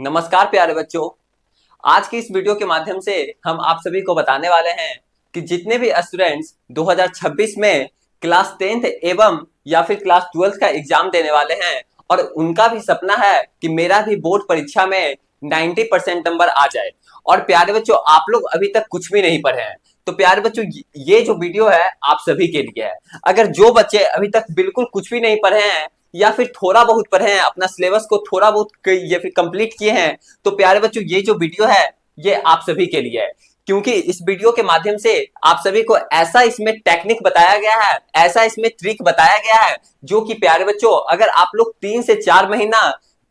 नमस्कार प्यारे बच्चों। आज की इस वीडियो के माध्यम से हम आप सभी को बताने वाले हैं कि जितने भी स्टूडेंट्स 2026 में क्लास 10th एवं या फिर क्लास 12th का एग्जाम देने वाले हैं और उनका भी सपना है कि मेरा भी बोर्ड परीक्षा में 90% नंबर आ जाए। और प्यारे बच्चों, आप लोग अभी तक कुछ भी नहीं पढ़े हैं, तो प्यारे बच्चों ये जो वीडियो है आप सभी के लिए है। अगर जो बच्चे अभी तक बिल्कुल कुछ भी नहीं पढ़े हैं या फिर थोड़ा बहुत पढ़े हैं, अपना सिलेबस को थोड़ा बहुत या फिर कंप्लीट किए हैं, तो प्यारे बच्चों ये जो वीडियो है ये आप सभी के लिए है। क्योंकि इस वीडियो के माध्यम से आप सभी को ऐसा इसमें टेक्निक बताया गया है, ऐसा इसमें ट्रिक बताया गया है, जो कि प्यारे बच्चों अगर आप लोग 3 से 4 महीना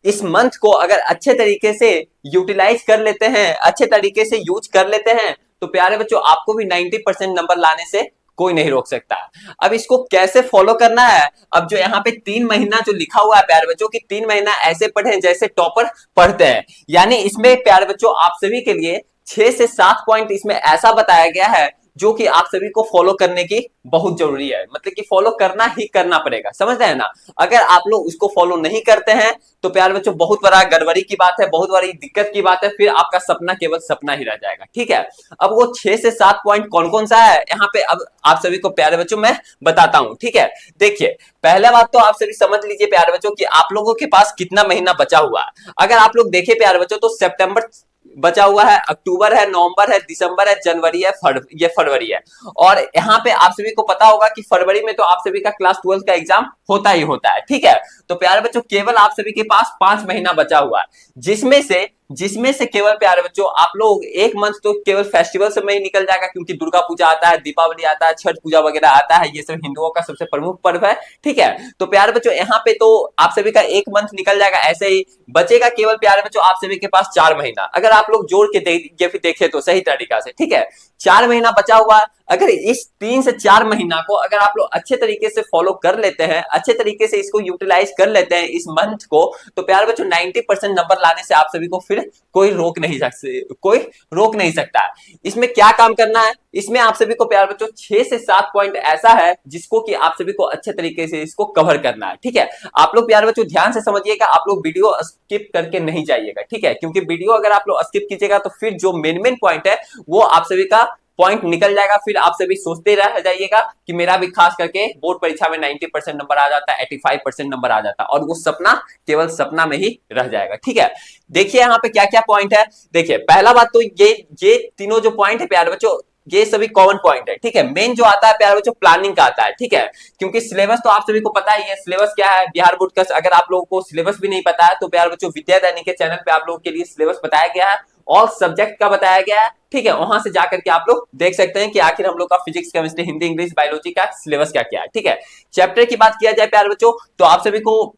इस मंथ को अगर अच्छे तरीके से यूटिलाइज कर लेते हैं, अच्छे तरीके से यूज कर लेते हैं, तो प्यारे बच्चों आपको भी 90% नंबर लाने से कोई नहीं रोक सकता। अब इसको कैसे फॉलो करना है, अब जो यहाँ पे 3 महीना जो लिखा हुआ है प्यारे बच्चों की 3 महीना ऐसे पढ़े जैसे टॉपर पढ़ते हैं, यानी इसमें प्यारे बच्चों आप सभी के लिए 6 से 7 पॉइंट इसमें ऐसा बताया गया है जो कि आप सभी को फॉलो करने की बहुत जरूरी है, मतलब कि फॉलो करना ही करना पड़ेगा, समझ रहे हैं ना। अगर आप लोग उसको फॉलो नहीं करते हैं तो प्यारे बच्चों बहुत बड़ा गड़बड़ी की बात है, बहुत बड़ी दिक्कत की बात है, फिर आपका सपना केवल सपना ही रह जाएगा। ठीक है, अब वो 6 से 7 पॉइंट कौन कौन सा है यहाँ पे अब आप सभी को प्यारे बच्चों मैं बताता हूँ। ठीक है, देखिए पहला बात तो आप सभी समझ लीजिए प्यारे बच्चों कि आप लोगों के पास कितना महीना बचा हुआ है। अगर आप लोग देखें प्यारे बच्चों तो सितंबर बचा हुआ है, अक्टूबर है, नवंबर है, दिसंबर है, जनवरी है, ये फरवरी है। और यहाँ पे आप सभी को पता होगा कि फरवरी में तो आप सभी का क्लास 12 का एग्जाम होता ही होता है। ठीक है, तो प्यारे बच्चों केवल आप सभी के पास 5 महीना बचा हुआ है, जिसमें से केवल प्यारे बच्चों आप लोग एक मंथ तो केवल फेस्टिवल में ही निकल जाएगा, क्योंकि दुर्गा पूजा आता है, दीपावली आता है, छठ पूजा वगैरह आता है, ये सब हिंदुओं का सबसे प्रमुख पर्व है। ठीक है, तो प्यारे बच्चों यहाँ पे तो आप सभी का एक मंथ निकल जाएगा, ऐसे ही बचेगा केवल प्यारे बच्चों आप सभी के पास 4 महीना। अगर आप लोग जोड़ के देखे तो सही तरीका से, ठीक है, 4 महीना बचा हुआ। अगर इस 3 से 4 महीना को अगर आप लोग अच्छे तरीके से फॉलो कर लेते हैं, अच्छे तरीके से इसको यूटिलाइज कर लेते हैं इस मंथ को, तो प्यारे बच्चों 90% नंबर लाने से आप सभी को फिर कोई रोक नहीं सकता। इसमें क्या काम करना है, इसमें आप सभी को प्यारे बच्चों 6 से 7 पॉइंट ऐसा है जिसको कि आप सभी को अच्छे तरीके से इसको कवर करना है। ठीक है, आप लोग प्यारे बच्चों ध्यान से समझिएगा, आप लोग वीडियो स्किप करके नहीं जाइएगा। ठीक है, क्योंकि वीडियो अगर आप लोग स्किप कीजिएगा तो फिर जो मेन पॉइंट है वो आप सभी का पॉइंट निकल जाएगा, फिर आप सभी सोचते रह जाइएगा कि मेरा भी खास करके बोर्ड परीक्षा में 90% नंबर आ जाता है, 85% नंबर आ जाता है, और वो सपना केवल सपना में ही रह जाएगा। ठीक है, देखिए यहाँ पे क्या क्या पॉइंट है। देखिए पहला बात तो ये तीनों जो पॉइंट है प्यारे बच्चों ये सभी कॉमन पॉइंट है। ठीक है, मेन जो आता है प्यारे बच्चों प्लानिंग का आता है। ठीक है, क्योंकि सिलेबस तो आप सभी को पता ही है, सिलेबस क्या है बिहार बोर्ड का। अगर आप लोगों को सिलेबस भी नहीं पता है तो प्यारे बच्चों विद्या दैनिक के चैनल पे आप लोगों के लिए सिलेबस बताया गया है, ऑल सब्जेक्ट का बताया गया है। ठीक है, वहां से जाकर के आप लोग देख सकते हैं कि आखिर हम लोग का physics, chemistry, Hindi, English, biology का सिलेबस क्या क्या है। ठीक है, चैप्टर की बात किया जाए प्यारे बच्चों तो आप सभी को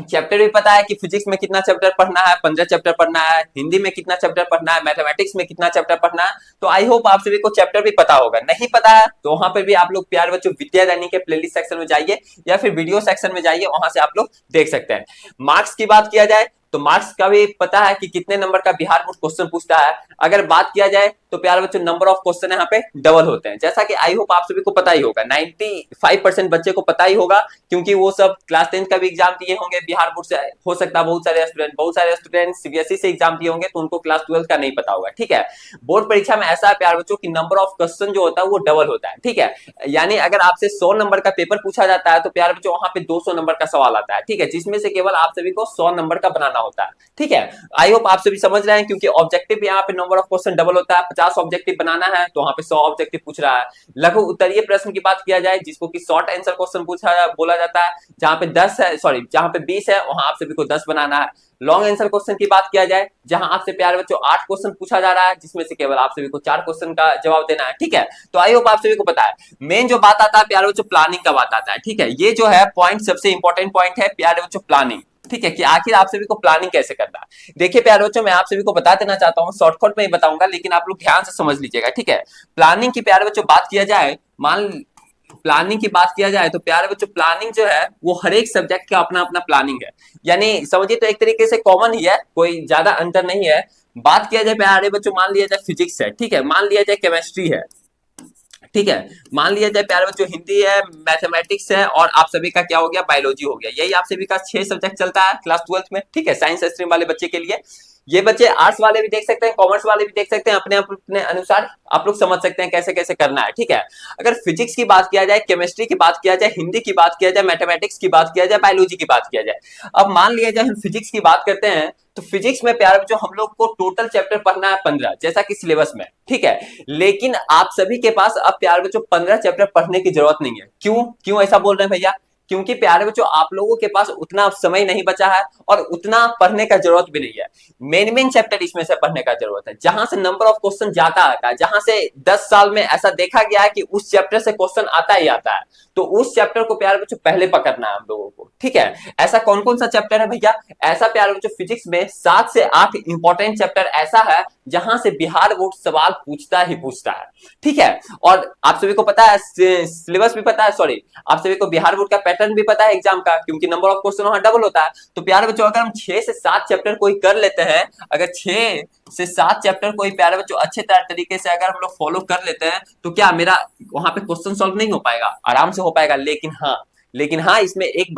चैप्टर भी पता है कि फिजिक्स में कितना चैप्टर पढ़ना है, 15 चैप्टर पढ़ना है, हिंदी में कितना चैप्टर पढ़ना है, मैथमेटिक्स में कितना चैप्टर पढ़ना है। तो आई होप आप सभी को चैप्टर भी पता होगा। नहीं पता है तो वहां पर भी आप लोग प्यारे बच्चों विद्या दैनिक के प्लेलिस्ट सेक्शन में जाइए या फिर वीडियो सेक्शन में जाइए, वहां से आप लोग देख सकते हैं। मार्क्स की बात किया जाए तो मार्क्स का भी पता है कि कितने नंबर का बिहार बोर्ड क्वेश्चन पूछता है। अगर बात किया जाए तो प्यारे बच्चों नंबर ऑफ क्वेश्चन यहाँ पे डबल होते हैं, जैसा कि आई होप आप सभी को पता ही होगा, 95% बच्चे को पता ही होगा, क्योंकि वो सब क्लास 10 का भी एग्जाम दिए होंगे बिहार बोर्ड से। हो सकता है बहुत सारे स्टूडेंट सीबीएसई से एग्जाम दिए होंगे तो उनको क्लास 12 का नहीं पता होगा। ठीक है, बोर्ड परीक्षा में ऐसा है प्यारे बच्चों की नंबर ऑफ क्वेश्चन जो होता है वो डबल होता है। ठीक है, यानी अगर आपसे 100 नंबर का पेपर पूछा जाता है तो प्यारे बच्चों वहां पे 200 नंबर का सवाल आता है। ठीक है, जिसमें से केवल आप सभी को 100 नंबर का बनाना होता है। ठीक है, आई होप आप सभी समझ रहे हैं, क्योंकि ऑब्जेक्टिव यहाँ पे नंबर ऑफ क्वेश्चन डबल होता है। 50 ऑब्जेक्टिव बनाना है तो वहां पे 100 ऑब्जेक्टिव पूछ रहा है। लघु उत्तरीय प्रश्न की बात किया जाए जिसको कि शॉर्ट आंसर क्वेश्चन बोला जाता है, जहां पे 10 है, सॉरी जहां पे 20 है वहां आप सभी को 10 बनाना है। लॉन्ग आंसर क्वेश्चन की बात किया जाए जहां आपसे प्यारे बच्चों 8 क्वेश्चन पूछा जा रहा है, जिसमें से केवल आप सभी को 4 क्वेश्चन का जवाब देना है। ठीक है, तो आई होप आप सभी को पता है। मेन जो बात आता है प्यारे बच्चों प्लानिंग का बात आता है। ठीक है, ये जो है पॉइंट सबसे इंपॉर्टेंट पॉइंट है प्यारे बच्चों प्लानिंग। ठीक है, कि आखिर आप सभी को प्लानिंग कैसे करना है। देखिए प्यारे बच्चों मैं आप सभी को बता देना चाहता हूँ, शॉर्टकट में ही बताऊंगा लेकिन आप लोग ध्यान से समझ लीजिएगा। ठीक है, प्लानिंग की प्यारे बच्चों बात किया जाए, प्लानिंग की बात किया जाए तो प्यारे बच्चों प्लानिंग जो है वो हर एक सब्जेक्ट का अपना अपना प्लानिंग है, यानी समझिए तो एक तरीके से कॉमन ही है, कोई ज्यादा अंतर नहीं है। बात किया जाए प्यारे बच्चों, मान लिया जाए फिजिक्स है, ठीक है, मान लिया जाए केमिस्ट्री है, ठीक है, मान लिया जाए प्यारे बच्चों हिंदी है, मैथमेटिक्स है, और आप सभी का क्या हो गया बायोलॉजी हो गया। यही आप सभी का 6 सब्जेक्ट चलता है क्लास 12 में। ठीक है, साइंस स्ट्रीम वाले बच्चे के लिए ये बच्चे आर्ट्स वाले भी देख सकते हैं, कॉमर्स वाले भी देख सकते हैं, अपने अपने अनुसार आप लोग समझ सकते हैं कैसे कैसे करना है, ठीक है। अगर फिजिक्स की बात किया जाए, केमिस्ट्री की बात किया जाए, हिंदी की बात किया जाए, मैथमेटिक्स की बात किया जाए, बायोलॉजी की बात किया जाए, अब मान लिया जाए हम फिजिक्स की बात करते हैं, तो फिजिक्स में प्यारे बच्चों हम लोग को टोटल चैप्टर पढ़ना है 15, जैसा कि सिलेबस में, ठीक है। लेकिन आप सभी के पास अब प्यारे बच्चों 15 चैप्टर पढ़ने की जरूरत नहीं है। क्यों क्यों ऐसा बोल रहे हैं भैया? क्योंकि प्यारे बच्चों आप लोगों के पास उतना समय नहीं बचा है और उतना पढ़ने का जरूरत भी नहीं है। मेन मेन चैप्टर इसमें से पढ़ने का जरूरत है, जहां से नंबर ऑफ क्वेश्चन जाता आता है, जहां से 10 साल में ऐसा देखा गया है कि उस चैप्टर से क्वेश्चन आता ही आता है, तो उस चैप्टर को प्यारे बच्चों पहले पकड़ना है हम लोगों को, ठीक है। ऐसा कौन कौन सा चैप्टर है भैया? ऐसा प्यारे बच्चों फिजिक्स में 7 से 8 इंपॉर्टेंट चैप्टर ऐसा है जहां से बिहार बोर्ड सवाल पूछता ही पूछता है, ठीक है। और आप सभी को पता है, सिलेबस भी पता है, सॉरी, आप सभी को बिहार बोर्ड का पैटर्न भी पता है एग्जाम का, क्योंकि नंबर ऑफ क्वेश्चन वहां डबल होता है। तो प्यारे बच्चों अगर हम 6 से 7 चैप्टर कोई कर लेते हैं, अगर 6 से 7 चैप्टर कोई प्यारे बच्चों अच्छे तरीके से अगर हम लोग फॉलो कर लेते हैं, तो क्या मेरा वहां पे क्वेश्चन सॉल्व नहीं हो पाएगा? आराम से हो पाएगा। लेकिन हाँ इसमें एक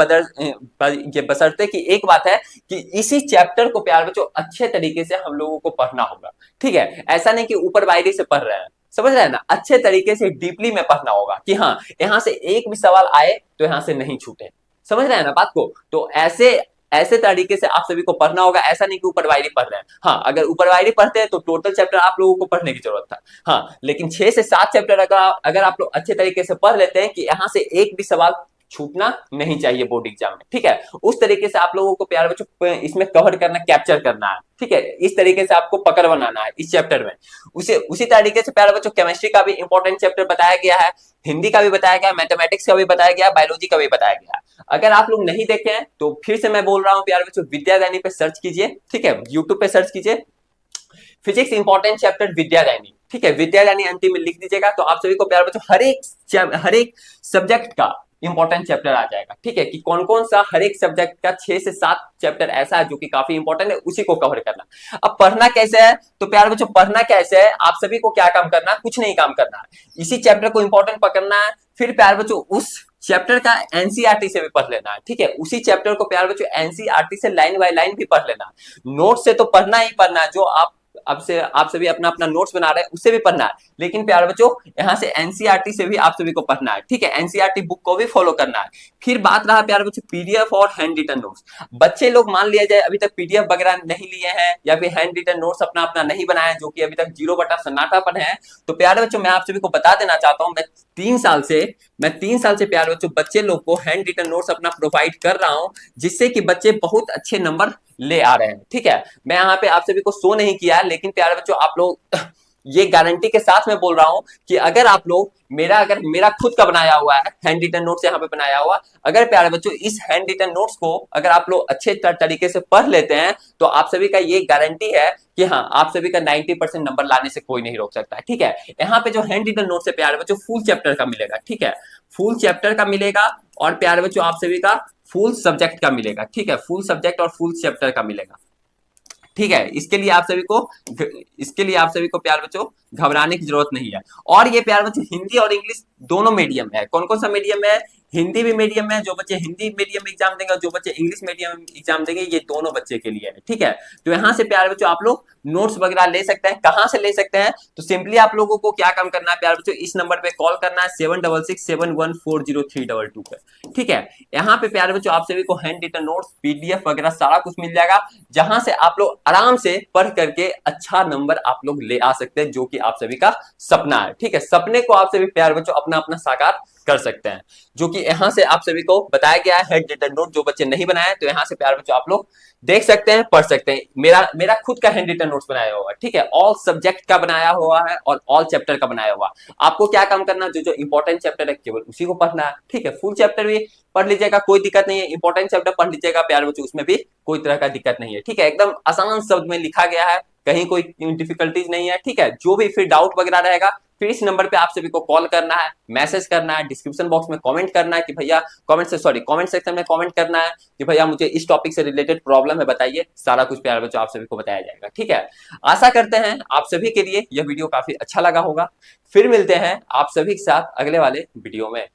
ये बशर्ते कि एक बात है कि इसी चैप्टर को प्यारे बच्चों अच्छे तरीके से हम लोगों को पढ़ना होगा, ठीक है। ऐसा नहीं कि ऊपर वायरी से पढ़ रहे हैं, समझ रहे हैं ना, अच्छे तरीके से डीपली में पढ़ना होगा कि हाँ यहां से एक भी सवाल आए तो यहां से नहीं छूटे, समझ रहे हैं ना बात को। तो ऐसे ऐसे तरीके से आप सभी को पढ़ना होगा, ऐसा नहीं कि ऊपरवायरी पढ़ रहे हैं। हाँ अगर ऊपरवायरी पढ़ते हैं तो टोटल चैप्टर आप लोगों को पढ़ने की जरूरत था, हाँ, लेकिन 6 से 7 चैप्टर अगर आप लोग अच्छे तरीके से पढ़ लेते हैं कि यहाँ से एक भी सवाल छूटना नहीं चाहिए बोर्ड एग्जाम में, ठीक है, उस तरीके से आप लोगों को प्यारे बच्चों इसमें कवर करना, कैप्चर करना है, ठीक है। इस तरीके से आपको पकड़ बनाना है इस चैप्टर में। उसी तरीके से प्यारे बच्चों केमिस्ट्री का भी इंपॉर्टेंट चैप्टर बताया गया है, हिंदी का भी बताया गया, मैथमेटिक्स का भी बताया गया, बायोलॉजी का भी बताया गया। अगर आप लोग नहीं देखे हैं तो फिर से मैं बोल रहा हूं प्यारे बच्चों, विद्यादानी पे सर्च कीजिए, ठीक है, यूट्यूब पे सर्च कीजिए फिजिक्स इंपॉर्टेंट चैप्टर विद्यादानी, ठीक है, विद्यादानी अंतिम में लिख दीजिएगा तो आप सभी को प्यारे बच्चों हर एक सब्जेक्ट का इंपॉर्टेंट चैप्टर आ जाएगा, ठीक है, कि कौन कौन सा हर एक सब्जेक्ट का 6 से 7 चैप्टर ऐसा है जो कि काफी इंपॉर्टेंट है, उसी को कवर करना। अब पढ़ना कैसे है? तो प्यारे बच्चों पढ़ना कैसे है, आप सभी को क्या काम करना है? कुछ नहीं काम करना है, इसी चैप्टर को इंपॉर्टेंट पकड़ना है, फिर प्यारे बच्चों उस चैप्टर का एनसीईआरटी से भी पढ़ लेना है, ठीक है, उसी चैप्टर को प्यारे बच्चों एनसीईआरटी से लाइन बाय लाइन भी पढ़ लेना है। नोट से तो पढ़ना ही पढ़ना है, जो आप सभी अपना अपना नोट्स बना रहे हैं उससे भी पढ़ना है, लेकिन प्यारे बच्चों यहाँ से एनसीईआरटी से भी आप सभी को पढ़ना है, ठीक है, एनसीईआरटी बुक को भी फॉलो करना है। फिर बात रहा प्यारे बच्चों पीडीएफ और हैंड रिटन नोट्स। बच्चे लोग मान लिया जाए अभी तक पीडीएफ वगैरह नहीं लिए हैं या फिर हैंड रिटन नोट्स अपना अपना नहीं बनाए, जो कि अभी तक 0/सन्नाटा पर है। तो प्यारे बच्चों मैं आप सभी को बता देना चाहता हूँ, मैं 3 साल से प्यारे बच्चों बच्चे लोग को हैंड रिटन नोट्स अपना प्रोवाइड कर रहा हूँ, जिससे कि बच्चे बहुत अच्छे नंबर ले आ रहे हैं, ठीक है। मैं यहाँ पे आप सभी को शो नहीं किया है, लेकिन प्यारे बच्चों आप लोग ये गारंटी के साथ मैं बोल रहा हूं कि अगर आप लोग अगर मेरा खुद का बनाया हुआ है हैंड रिटन नोट्स यहाँ पे बनाया हुआ, अगर प्यारे बच्चों इस हैंड रिटन नोट्स को अगर आप लोग अच्छे तरीके से पढ़ लेते हैं तो आप सभी का ये गारंटी है कि हाँ आप सभी का 90% नंबर लाने से कोई नहीं रोक सकता है, ठीक है। यहाँ पे जो हैंड रिटन नोट्स है प्यारे बच्चों फुल चैप्टर का मिलेगा, ठीक है, फुल चैप्टर का मिलेगा, और प्यारे बच्चों आप सभी का फुल सब्जेक्ट का मिलेगा, ठीक है, फुल सब्जेक्ट और फुल चैप्टर का मिलेगा, ठीक है। इसके लिए आप सभी को प्यार बच्चों घबराने की जरूरत नहीं है। और ये प्यार बच्चों हिंदी और इंग्लिश दोनों मीडियम है। कौन कौन सा मीडियम है? हिंदी भी मीडियम है, जो बच्चे हिंदी मीडियम एग्जाम देंगे और जो बच्चे इंग्लिश मीडियम एग्जाम देंगे, ये दोनों बच्चे के लिए है, ठीक है। तो यहाँ से प्यार बच्चों आप लोग नोट्स वगैरह ले सकते हैं। कहाँ से ले सकते हैं? तो सिंपली आप लोगों को क्या काम करना है प्यार बच्चों, इस नंबर पे कॉल करना है 7667140322 पे, ठीक है। यहाँ पे प्यार बच्चों आप सभी को हैंड रिटन नोट्स, पीडीएफ वगैरह सारा कुछ मिल जाएगा, जहां से आप लोग आराम से पढ़ करके अच्छा नंबर आप लोग ले आ सकते हैं, जो कि आप सभी का सपना है, ठीक है। सपने को आप सभी प्यार बच्चों अपना अपना साकार कर सकते हैं, जो कि यहाँ से आप सभी को बताया गया है हैंड रिटन नोट। जो बच्चे नहीं बनाए तो यहाँ से प्यार बच्चों आप लोग देख सकते हैं, पढ़ सकते हैं। मेरा खुद का हैंड रिटन नोट्स बनाया हुआ है, ठीक है, ऑल सब्जेक्ट का बनाया हुआ है और ऑल चैप्टर का बनाया हुआ। आपको क्या काम करना है, जो जो इंपॉर्टेंट चैप्टर है केवल उसी को पढ़ना है, ठीक है। फुल चैप्टर भी पढ़ लीजिएगा, कोई दिक्कत नहीं है, इंपॉर्टेंट चैप्टर पढ़ लीजिएगा प्यार बच्चों, उसमें भी कोई तरह का दिक्कत नहीं है, ठीक है। एकदम आसान शब्द में लिखा गया है, कहीं कोई डिफिकल्टीज नहीं है, ठीक है। जो भी फिर डाउट वगैरह रहेगा फिर इस नंबर पे आप सभी को कॉल करना है, मैसेज करना है, डिस्क्रिप्शन बॉक्स में कमेंट करना है कि भैया कमेंट सेक्शन में कमेंट करना है कि भैया मुझे इस टॉपिक से रिलेटेड प्रॉब्लम है बताइए, सारा कुछ प्यारे बच्चों आप सभी को बताया जाएगा, ठीक है। आशा करते हैं आप सभी के लिए यह वीडियो काफी अच्छा लगा होगा। फिर मिलते हैं आप सभी के साथ अगले वाले वीडियो में।